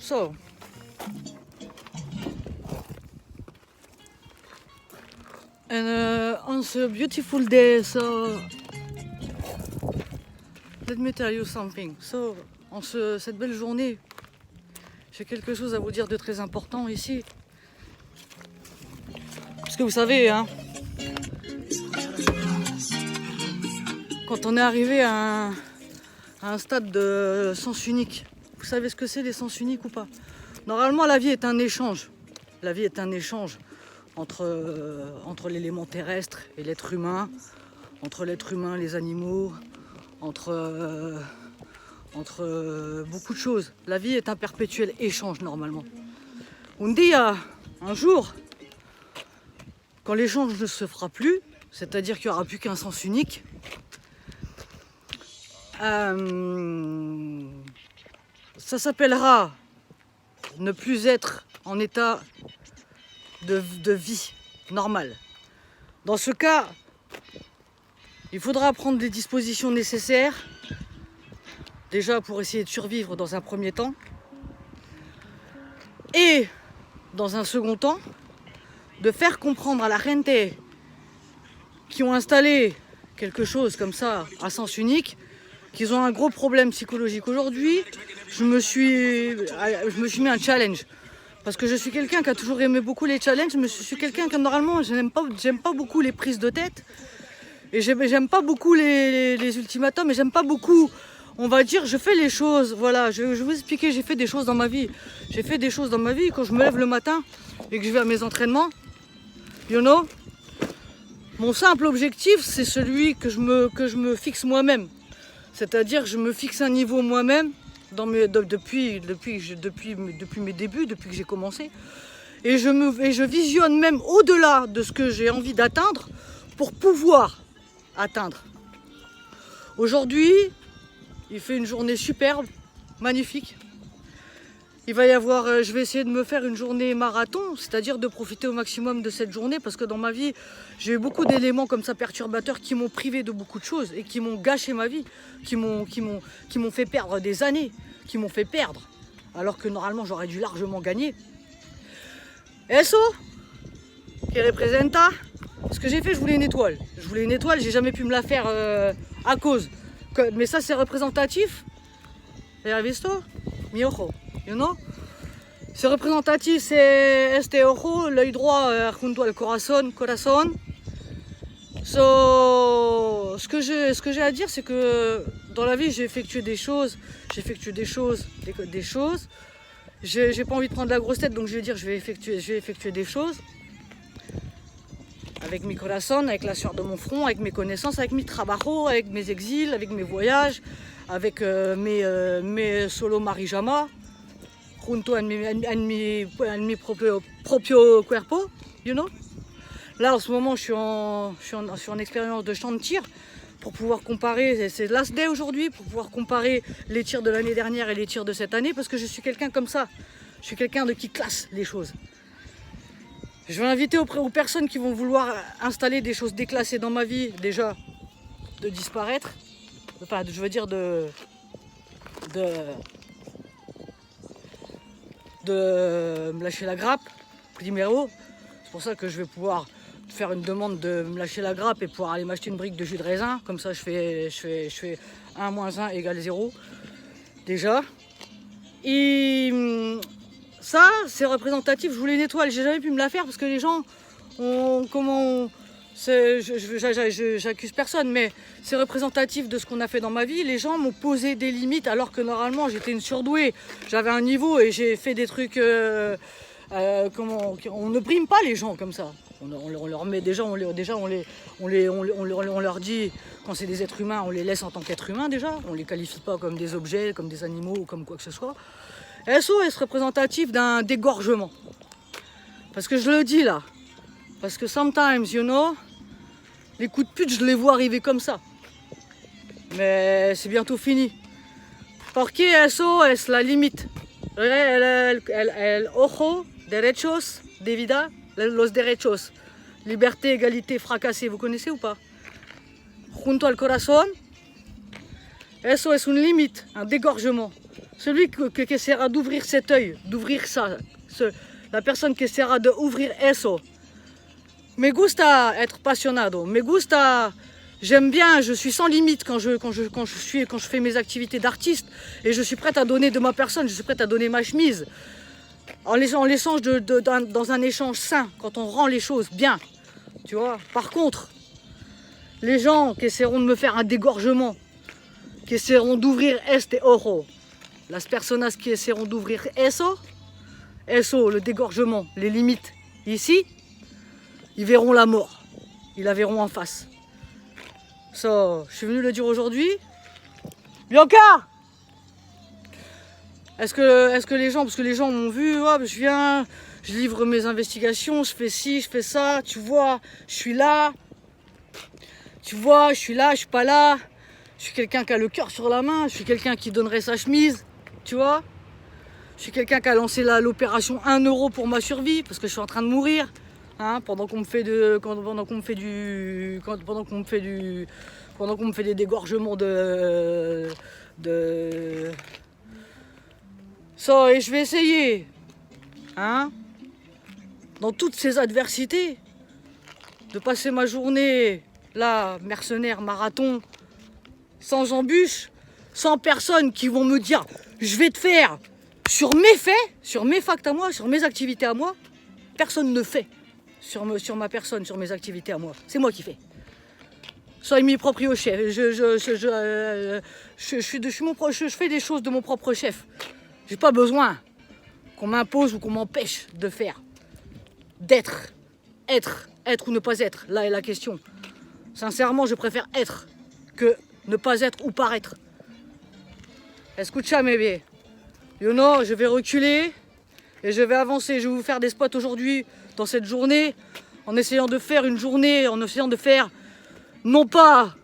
So, and on a beautiful day, so let me tell you something. So, cette belle journée, j'ai quelque chose à vous dire de très important ici. Parce que vous savez, hein, quand on est arrivé à un stade de sens unique, vous savez ce que c'est les sens uniques ou pas? Normalement, la vie est un échange. La vie est un échange entre l'élément terrestre et l'être humain, entre l'être humain, les animaux, entre beaucoup de choses. La vie est un perpétuel échange normalement. On dit un jour, quand l'échange ne se fera plus, c'est-à-dire qu'il n'y aura plus qu'un sens unique, ça s'appellera ne plus être en état de vie normale. Dans ce cas, il faudra prendre les dispositions nécessaires, déjà pour essayer de survivre dans un premier temps, et dans un second temps, de faire comprendre à la gente qui ont installé quelque chose comme ça à sens unique, qu'ils ont un gros problème psychologique. Aujourd'hui, je me suis mis un challenge. Parce que je suis quelqu'un qui a toujours aimé beaucoup les challenges, mais je suis quelqu'un qui normalement, j'aime pas beaucoup les prises de tête. Et j'aime pas beaucoup les ultimatums, et j'aime pas beaucoup, on va dire, je fais les choses. Voilà, je vais vous expliquer, j'ai fait des choses dans ma vie. J'ai fait des choses dans ma vie quand je me lève le matin et que je vais à mes entraînements. You know, mon simple objectif, c'est celui que je me fixe moi-même. C'est-à-dire que je me fixe un niveau moi-même depuis mes débuts, depuis que j'ai commencé. Et je visionne même au-delà de ce que j'ai envie d'atteindre pour pouvoir atteindre. Aujourd'hui, il fait une journée superbe, magnifique. Il va y avoir, je vais essayer de me faire une journée marathon, c'est-à-dire de profiter au maximum de cette journée, parce que dans ma vie, j'ai eu beaucoup d'éléments comme ça perturbateurs qui m'ont privé de beaucoup de choses et qui m'ont gâché ma vie, qui m'ont fait perdre des années, qui m'ont fait perdre, alors que normalement j'aurais dû largement gagner. Eso, qui représente, ce que j'ai fait, je voulais une étoile. J'ai jamais pu me la faire à cause. Mais ça, c'est représentatif. ¿Has visto? Mi ojo. You know? C'est représentatif, c'est este ojo, l'œil droit junto al corazón. So, ce que j'ai à dire, c'est que dans la vie, j'ai effectué des choses. J'ai pas envie de prendre la grosse tête, donc je vais dire, je vais effectuer des choses. Avec mi corazón, avec la sueur de mon front, avec mes connaissances, avec mi trabajo, avec mes exils, avec mes voyages, avec mes solo marijama. Junto a mi propio cuerpo, you know. Là, en ce moment, je suis en expérience de champ de tir pour pouvoir comparer, c'est last day aujourd'hui, pour pouvoir comparer les tirs de l'année dernière et les tirs de cette année, parce que je suis quelqu'un comme ça. Je suis quelqu'un qui classe les choses. Je vais inviter aux personnes qui vont vouloir installer des choses déclassées dans ma vie, déjà, de disparaître. Enfin, je veux dire de me lâcher la grappe, primero. C'est pour ça que je vais pouvoir faire une demande de me lâcher la grappe et pouvoir aller m'acheter une brique de jus de raisin. Comme ça, je fais 1 moins 1 égale 0. Déjà. Et ça, c'est représentatif. Je voulais une étoile. J'ai jamais pu me la faire parce que les gens j'accuse personne, mais c'est représentatif de ce qu'on a fait dans ma vie. Les gens m'ont posé des limites alors que normalement j'étais une surdouée. J'avais un niveau et j'ai fait des trucs. On ne brime pas les gens comme ça. On leur met on leur dit quand c'est des êtres humains, on les laisse en tant qu'êtres humains déjà. On les qualifie pas comme des objets, comme des animaux ou comme quoi que ce soit. SO est représentatif d'un dégorgement. Parce que je le dis là. Parce que sometimes, you know, les coups de pute, je les vois arriver comme ça. Mais c'est bientôt fini. Porque eso es la limite. El ojo, derechos, de vida, los derechos. Liberté, égalité, fracassé, vous connaissez ou pas? Junto al corazón, eso es une limite, un dégorgement. Celui qui essaiera d'ouvrir cet œil, d'ouvrir ça, la personne qui essaiera d'ouvrir eso. Me gusta être passionado, me gusta, j'aime bien, je suis sans limite quand je fais mes activités d'artiste et je suis prête à donner de ma personne, je suis prête à donner ma chemise. En l'échange dans un échange sain, quand on rend les choses bien, tu vois. Par contre, les gens qui essaieront de me faire un dégorgement, qui essaieront d'ouvrir este ojo, las personas qui essaieront d'ouvrir eso, le dégorgement, les limites ici, ils verront la mort, ils la verront en face. Ça, je suis venu le dire aujourd'hui. Bianca! Est-ce que les gens, parce que les gens m'ont vu, oh, je viens, je livre mes investigations, je fais ci, je fais ça, tu vois, je suis là. Tu vois, je suis là, je suis pas là. Je suis quelqu'un qui a le cœur sur la main, je suis quelqu'un qui donnerait sa chemise, tu vois. Je suis quelqu'un qui a lancé l'opération 1 euro pour ma survie, parce que je suis en train de mourir. Hein, pendant qu'on me fait des dégorgements ça, et je vais essayer, hein, dans toutes ces adversités, de passer ma journée là, mercenaire, marathon, sans embûches, sans personnes qui vont me dire je vais te faire sur mes faits, sur mes facts à moi, sur mes activités à moi. Personne ne fait sur ma personne, sur mes activités à moi. C'est moi qui fais. Soy mi proprio chef. Je fais des choses de mon propre chef. J'ai pas besoin qu'on m'impose ou qu'on m'empêche de faire. D'être. Être ou ne pas être. Là est la question. Sincèrement, je préfère être que ne pas être ou paraître. Escucha, bébé. You know, je vais reculer et je vais avancer. Je vais vous faire des spots aujourd'hui dans cette journée en essayant de faire une journée, en essayant de faire non pas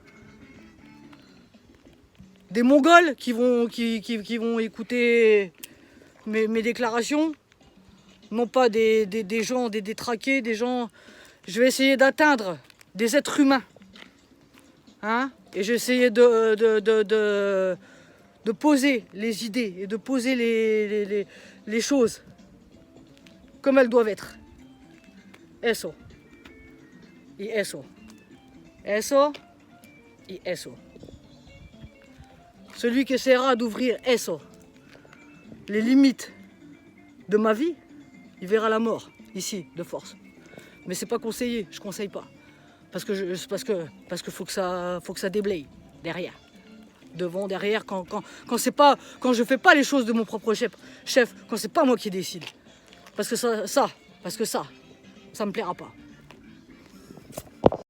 des Mongols qui vont écouter mes déclarations, non pas des gens, des détraqués, des gens. Je vais essayer d'atteindre des êtres humains. Hein, et j'ai essayé de poser les idées et de poser les choses comme elles doivent être. Eso. Y eso. Eso. Y eso. Celui qui essaiera d'ouvrir eso, les limites de ma vie, il verra la mort, ici, de force. Mais c'est pas conseillé, je conseille pas. Parce que faut que ça déblaye derrière, devant, derrière, quand je fais pas les choses de mon propre chef, quand c'est pas moi qui décide, parce que ça me plaira pas.